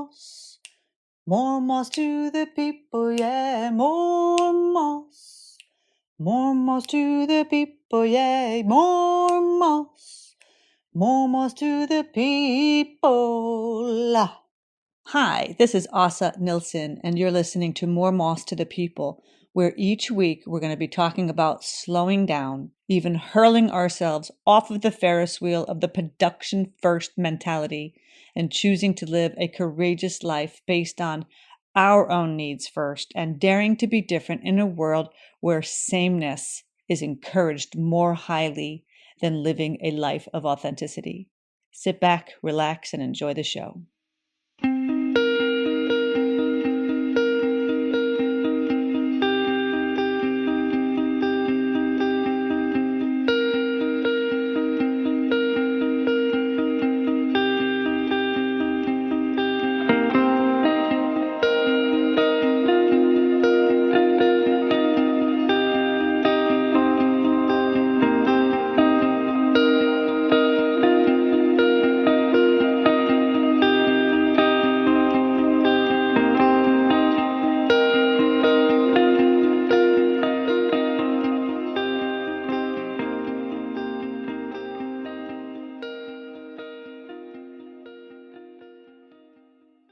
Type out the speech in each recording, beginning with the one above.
moss. More moss to the people, yeah, more moss. More moss to the people, yeah, more moss. More moss to the people. Hi, this is Åsa Nilsson, and you're listening to More Moss to the People, where each week we're going to be talking about slowing down, even hurling ourselves off of the Ferris wheel of the production first mentality, and choosing to live a courageous life based on our own needs first, and daring to be different in a world where sameness is encouraged more highly than living a life of authenticity. Sit back, relax, and enjoy the show.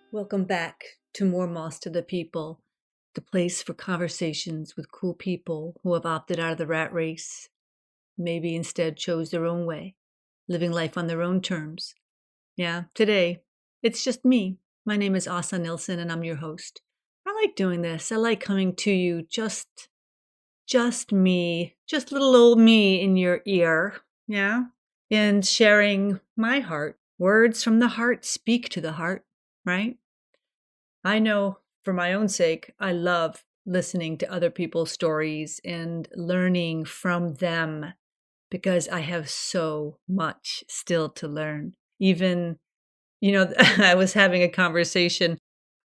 Welcome back to More Moss to the People, the place for conversations with cool people who have opted out of the rat race, maybe instead chose their own way, living life on their own terms. Yeah, today, it's just me. My name is Åsa Nilsson, and I'm your host. I like doing this. I like coming to you just me, just little old me in your ear, yeah? And sharing my heart. Words from the heart speak to the heart, right? I know for my own sake, I love listening to other people's stories and learning from them because I have so much still to learn. Even, I was having a conversation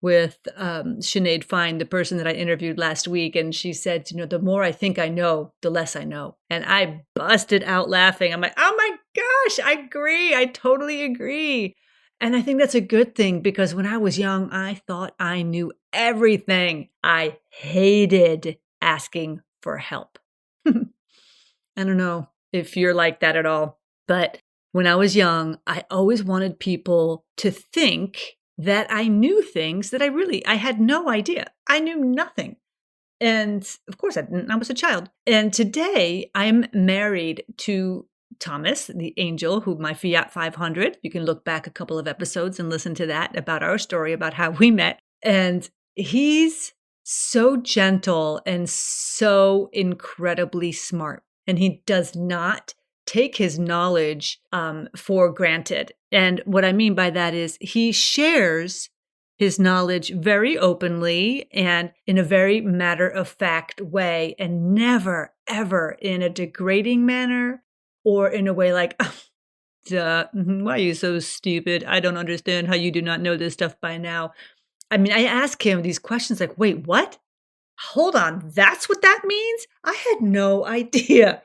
with Sinead Fine, the person that I interviewed last week, and she said, the more I think I know, the less I know. And I busted out laughing. I'm like, oh my gosh, I agree. I totally agree. And I think that's a good thing because when I was young, I thought I knew everything. I hated asking for help. I don't know if you're like that at all, but when I was young, I always wanted people to think that I knew things that I had no idea. I knew nothing. And of course I didn't. I was a child. And today I'm married to Thomas, the angel, who my Fiat 500, you can look back a couple of episodes and listen to that about our story, about how we met. And he's so gentle and so incredibly smart. And he does not take his knowledge for granted. And what I mean by that is he shares his knowledge very openly and in a very matter-of-fact way, and never, ever in a degrading manner or in a way like, duh, why are you so stupid? I don't understand how you do not know this stuff by now. I mean, I ask him these questions like, wait, what? Hold on, that's what that means? I had no idea.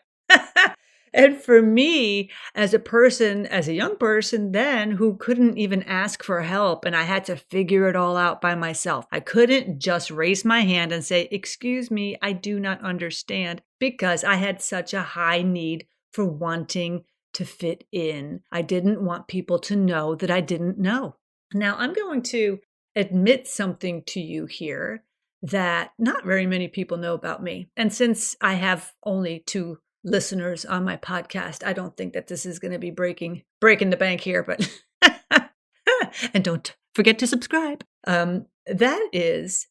And for me, as a young person then who couldn't even ask for help and I had to figure it all out by myself, I couldn't just raise my hand and say, excuse me, I do not understand, because I had such a high need for wanting to fit in. I didn't want people to know that I didn't know. Now, I'm going to admit something to you here that not very many people know about me. And since I have only 2 listeners on my podcast, I don't think that this is going to be breaking the bank here, but and don't forget to subscribe. That is,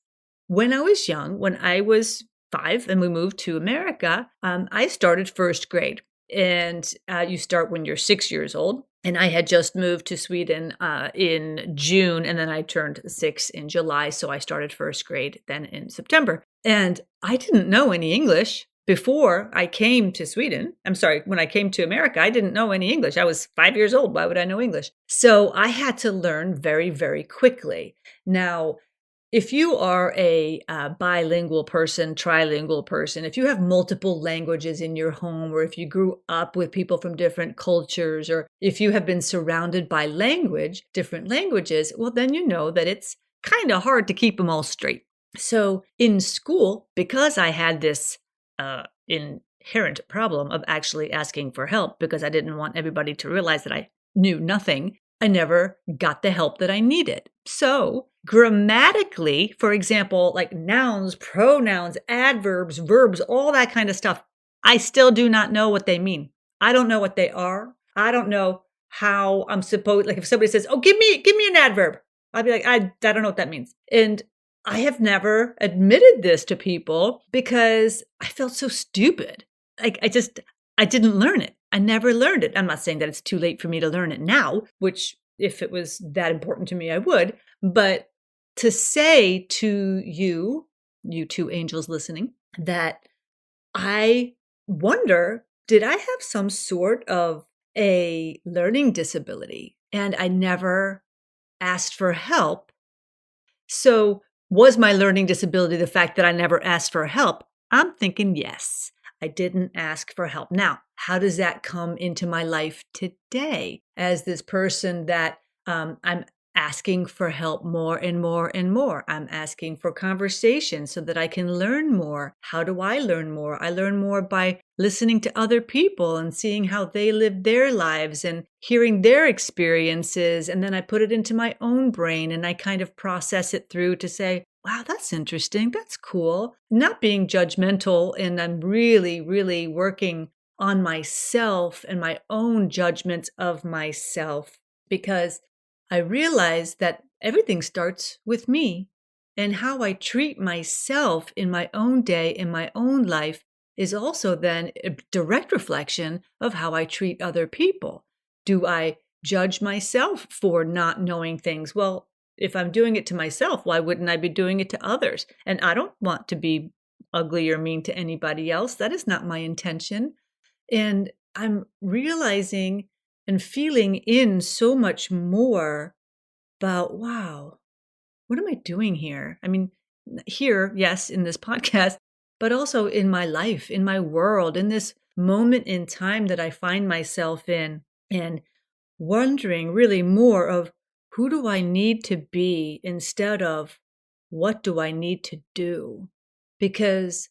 when I was young, when I was 5 and we moved to America, I started first grade. And you start when you're 6 years old. And I had just moved to Sweden in June, and then I turned 6 in July. So I started first grade then in September. And I didn't know any English before I came to Sweden. When I came to America, I didn't know any English. I was 5 years old. Why would I know English? So I had to learn very, very quickly. Now, if you are a bilingual person, trilingual person, if you have multiple languages in your home, or if you grew up with people from different cultures, or if you have been surrounded by different languages, well, then you know that it's kind of hard to keep them all straight. So in school, because I had this inherent problem of actually asking for help, because I didn't want everybody to realize that I knew nothing, I never got the help that I needed. So grammatically, for example, like nouns, pronouns, adverbs, verbs, all that kind of stuff, I still do not know what they mean. I don't know what they are. I don't know how I'm supposed, like if somebody says, "Oh, give me an adverb." I'll be like, I don't know what that means. And I have never admitted this to people because I felt so stupid. Like I didn't learn it. I never learned it. I'm not saying that it's too late for me to learn it now, which if it was that important to me, I would. But to say to you two angels listening, that I wonder, did I have some sort of a learning disability and I never asked for help? So was my learning disability the fact that I never asked for help? I'm thinking yes. I didn't ask for help. Now, how does that come into my life today as this person that I'm asking for help more and more and more? I'm asking for conversation so that I can learn more. How do I learn more? I learn more by listening to other people and seeing how they live their lives and hearing their experiences. And then I put it into my own brain and I kind of process it through to say, wow, that's interesting. That's cool. Not being judgmental. And I'm really, really working on myself and my own judgments of myself, because I realize that everything starts with me, and how I treat myself in my own day, in my own life, is also then a direct reflection of how I treat other people. Do I judge myself for not knowing things? Well, if I'm doing it to myself, why wouldn't I be doing it to others? And I don't want to be ugly or mean to anybody else. That is not my intention. And I'm realizing and feeling in so much more about, wow, what am I doing here? I mean, here, yes, in this podcast, but also in my life, in my world, in this moment in time that I find myself in, and wondering really more of who do I need to be instead of what do I need to do? Because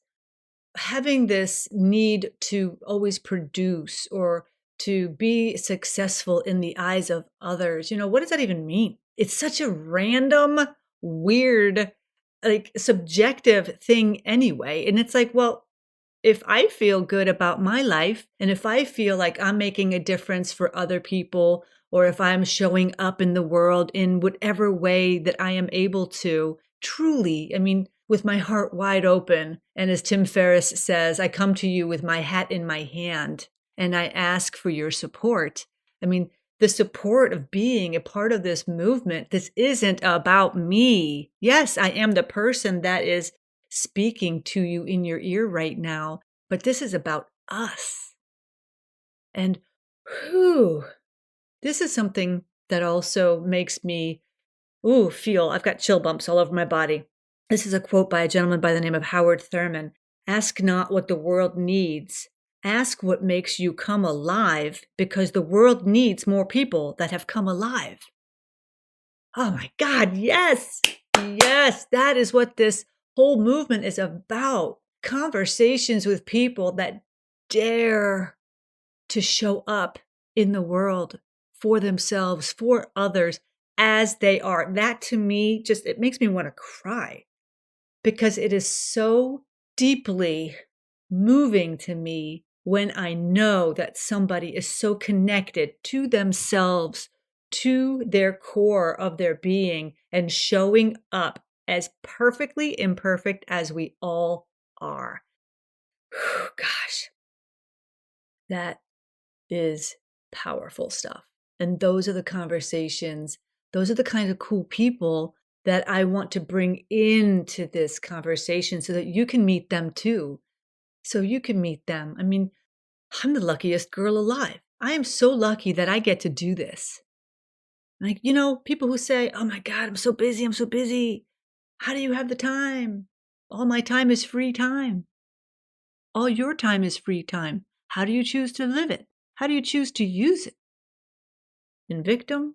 having this need to always produce or to be successful in the eyes of others, what does that even mean? It's such a random, weird, like subjective thing anyway. And it's like, well, if I feel good about my life and if I feel like I'm making a difference for other people, or if I'm showing up in the world in whatever way that I am able to, truly, I mean, with my heart wide open. And as Tim Ferris says, I come to you with my hat in my hand and I ask for your support. I mean, the support of being a part of this movement. This isn't about me. Yes, I am the person that is speaking to you in your ear right now, but this is about us. And this is something that also makes me feel, I've got chill bumps all over my body. This is a quote by a gentleman by the name of Howard Thurman. Ask not what the world needs. Ask what makes you come alive, because the world needs more people that have come alive. Oh my God, yes. Yes, that is what this whole movement is about. Conversations with people that dare to show up in the world for themselves, for others, as they are. That to me, it makes me want to cry, because it is so deeply moving to me when I know that somebody is so connected to themselves, to their core of their being, and showing up as perfectly imperfect as we all are. Gosh, that is powerful stuff. And those are the conversations, those are the kind of cool people that I want to bring into this conversation so that you can meet them too. So you can meet them. I mean, I'm the luckiest girl alive. I am so lucky that I get to do this. Like, people who say, oh my God, I'm so busy. How do you have the time? All my time is free time. All your time is free time. How do you choose to live it? How do you choose to use it? In victim?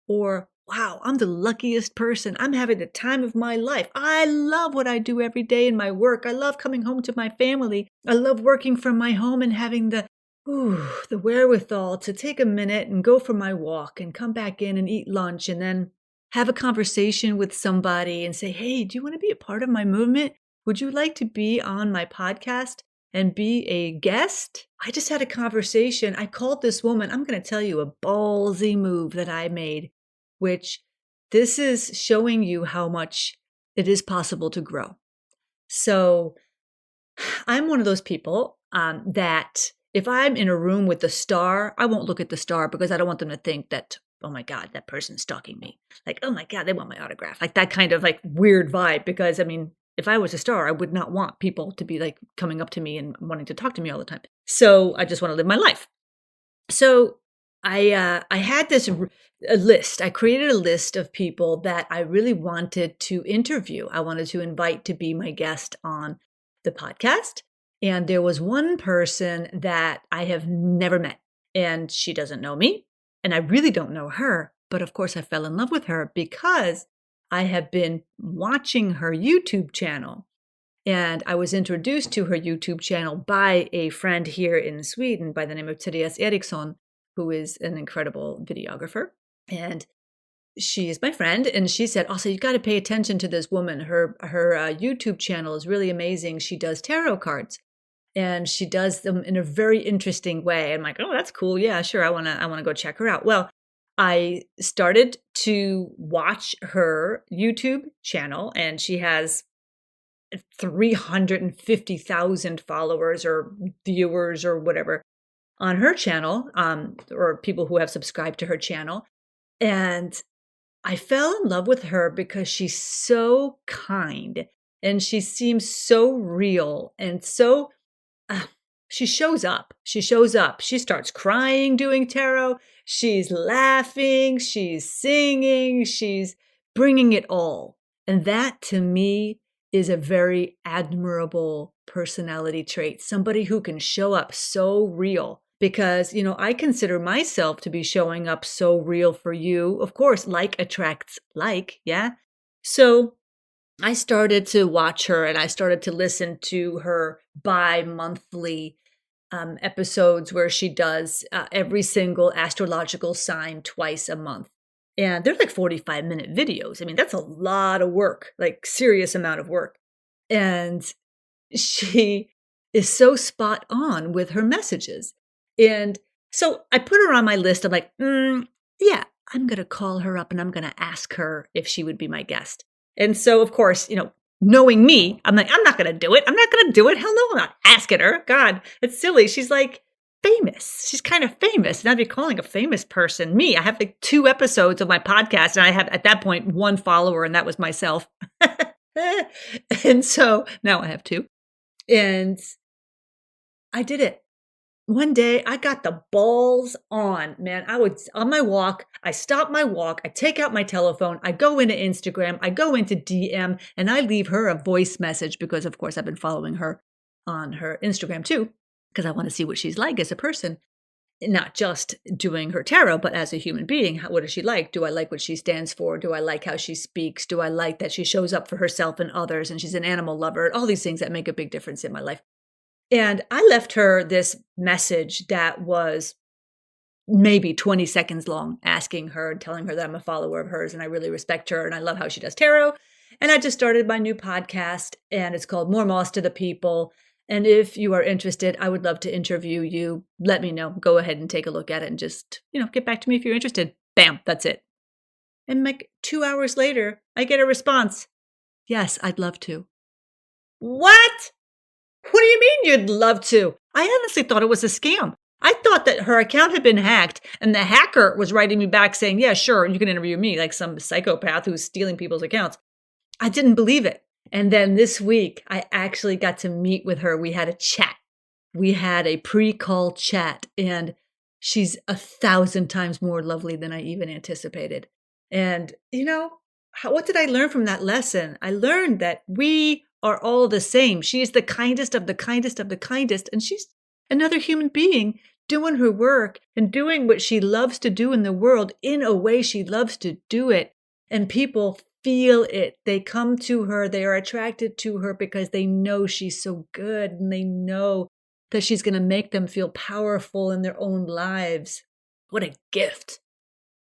Or, wow, I'm the luckiest person. I'm having the time of my life. I love what I do every day in my work. I love coming home to my family. I love working from my home and having the wherewithal to take a minute and go for my walk and come back in and eat lunch and then have a conversation with somebody and say, hey, do you want to be a part of my movement? Would you like to be on my podcast and be a guest? I just had a conversation. I called this woman. I'm going to tell you a ballsy move that I made, which this is showing you how much it is possible to grow. So I'm one of those people that if I'm in a room with the star, I won't look at the star because I don't want them to think that, oh my God, that person's stalking me. Like, oh my God, they want my autograph. Like that kind of like weird vibe. Because I mean, if I was a star, I would not want people to be like coming up to me and wanting to talk to me all the time. So I just want to live my life. So I had this a list. I created a list of people that I really wanted to interview. I wanted to invite to be my guest on the podcast. And there was one person that I have never met, and she doesn't know me, and I really don't know her. But of course, I fell in love with her because I have been watching her YouTube channel. And I was introduced to her YouTube channel by a friend here in Sweden by the name of Therese Eriksson, who is an incredible videographer. And she is my friend. And she said, also, you got to pay attention to this woman. Her YouTube channel is really amazing. She does tarot cards. And she does them in a very interesting way. I'm like, oh, that's cool. Yeah, sure. I want to go check her out. Well, I started to watch her YouTube channel, and she has 350,000 followers or viewers or whatever on her channel, or people who have subscribed to her channel. And I fell in love with her because she's so kind and she seems so real and so she shows up. She shows up. She starts crying doing tarot. She's laughing. She's singing. She's bringing it all. And that to me is a very admirable personality trait. Somebody who can show up so real. Because, I consider myself to be showing up so real for you. Of course, like attracts like, yeah? So I started to watch her and I started to listen to her bi-monthly episodes where she does every single astrological sign twice a month. And they're like 45-minute videos. I mean, that's a lot of work, like serious amount of work. And she is so spot on with her messages. And so I put her on my list. I'm like, yeah, I'm going to call her up and I'm going to ask her if she would be my guest. And so, of course, knowing me, I'm like, I'm not going to do it. I'm not going to do it. Hell no, I'm not asking her. God, it's silly. She's like famous. She's kind of famous. And I'd be calling a famous person me. I have like 2 episodes of my podcast and I have at that point 1 follower and that was myself. And so now I have 2. And I did it. One day I got the balls on, man. I was on my walk. I stop my walk. I take out my telephone. I go into Instagram. I go into DM and I leave her a voice message because, of course, I've been following her on her Instagram too, because I want to see what she's like as a person, not just doing her tarot, but as a human being. What is she like? Do I like what she stands for? Do I like how she speaks? Do I like that she shows up for herself and others and she's an animal lover? All these things that make a big difference in my life. And I left her this message that was maybe 20 seconds long, asking her, telling her that I'm a follower of hers and I really respect her and I love how she does tarot. And I just started my new podcast and it's called More Moss to the People. And if you are interested, I would love to interview you. Let me know. Go ahead and take a look at it and just, get back to me if you're interested. Bam, that's it. And like 2 hours later, I get a response. Yes, I'd love to. What? What do you mean you'd love to? I honestly thought it was a scam. I thought that her account had been hacked and the hacker was writing me back saying, yeah, sure, you can interview me, like some psychopath who's stealing people's accounts. I didn't believe it. And then this week, I actually got to meet with her. We had a chat. We had a pre-call chat and she's 1,000 times more lovely than I even anticipated. And, what did I learn from that lesson? I learned that we are all the same. She is the kindest of the kindest of the kindest, and she's another human being doing her work and doing what she loves to do in the world in a way she loves to do it. And people feel it. They come to her. They are attracted to her because they know she's so good, and they know that she's going to make them feel powerful in their own lives. What a gift.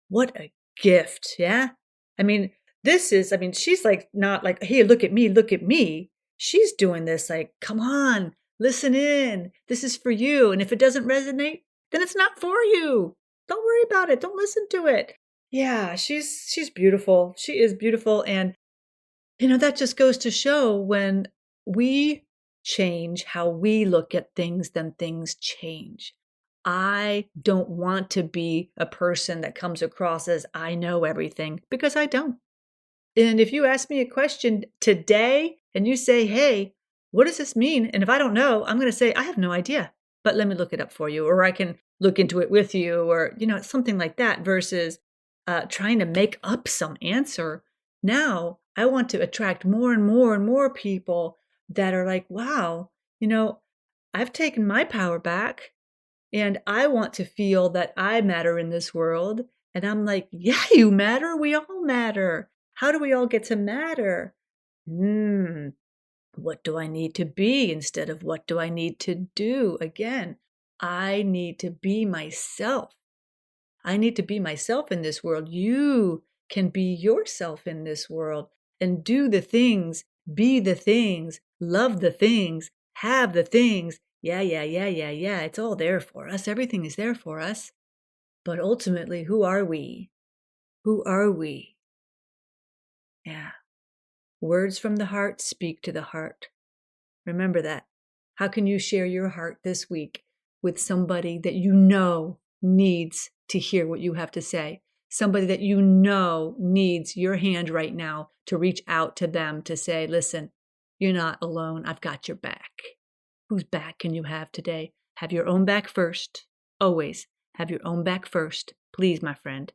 What a gift. Yeah. I mean, she's like, not like, hey, look at me, look at me. She's doing this like, come on, listen in. This is for you. And if it doesn't resonate, then it's not for you. Don't worry about it. Don't listen to it. Yeah, she's beautiful. She is beautiful. And, that just goes to show when we change how we look at things, then things change. I don't want to be a person that comes across as I know everything, because I don't. And if you ask me a question today and you say, hey, what does this mean? And if I don't know, I'm going to say, I have no idea, but let me look it up for you, or I can look into it with you, or, something like that, versus trying to make up some answer. Now I want to attract more and more and more people that are like, wow, I've taken my power back. And I want to feel that I matter in this world. And I'm like, yeah, you matter. We all matter. How do we all get to matter? What do I need to be instead of what do I need to do? Again, I need to be myself. I need to be myself in this world. You can be yourself in this world and do the things, be the things, love the things, have the things. Yeah. It's all there for us. Everything is there for us. But ultimately, who are we? Who are we? Yeah. Words from the heart speak to the heart. Remember that. How can you share your heart this week with somebody that you know needs to hear what you have to say? Somebody that you know needs your hand right now to reach out to them to say, listen, you're not alone. I've got your back. Whose back can you have today? Have your own back first. Always have your own back first. Please, my friend.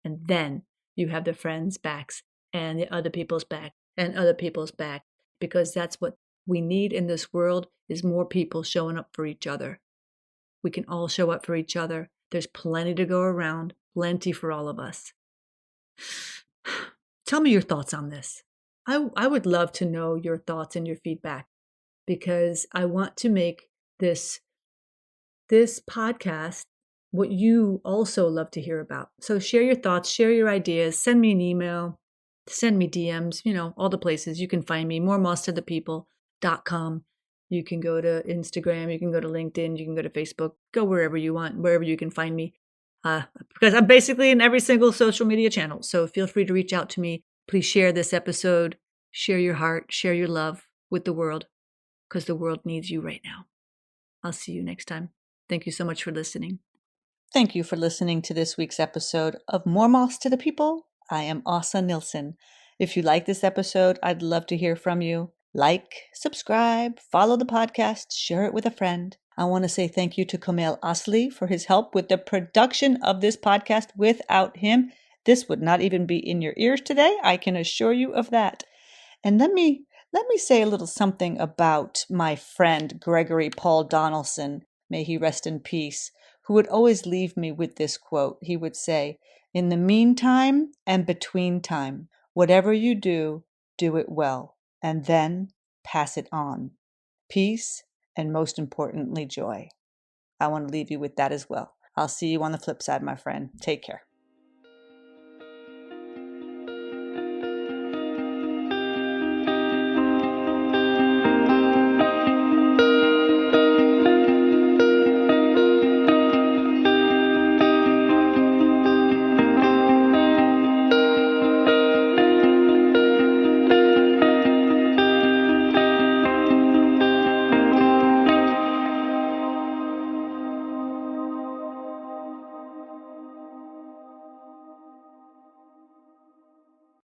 And then you have the friends' backs and the other people's back and other people's back, because that's what we need in this world, is more people showing up for each other. We can all show up for each other. There's plenty to go around, plenty for all of us. Tell me your thoughts on this. I would love to know your thoughts and your feedback, because I want to make this podcast what you also love to hear about. So share your thoughts, share your ideas, send me an email, send me DMs, all the places you can find me, moremosstothepeople.com. You can go to Instagram, you can go to LinkedIn, you can go to Facebook, go wherever you want, wherever you can find me. Because I'm basically in every single social media channel. So feel free to reach out to me. Please share this episode, share your heart, share your love with the world, because the world needs you right now. I'll see you next time. Thank you so much for listening. Thank you for listening to this week's episode of More Moss to the People. I am Åsa Nilsson. If you like this episode, I'd love to hear from you. Like, subscribe, follow the podcast, share it with a friend. I want to say thank you to Kamel Asli for his help with the production of this podcast. Without him, this would not even be in your ears today. I can assure you of that. And let me say a little something about my friend Gregory Paul Donaldson, may he rest in peace, who would always leave me with this quote. He would say, in the meantime and between time, whatever you do, do it well, and then pass it on. Peace, and most importantly, joy. I want to leave you with that as well. I'll see you on the flip side, my friend. Take care.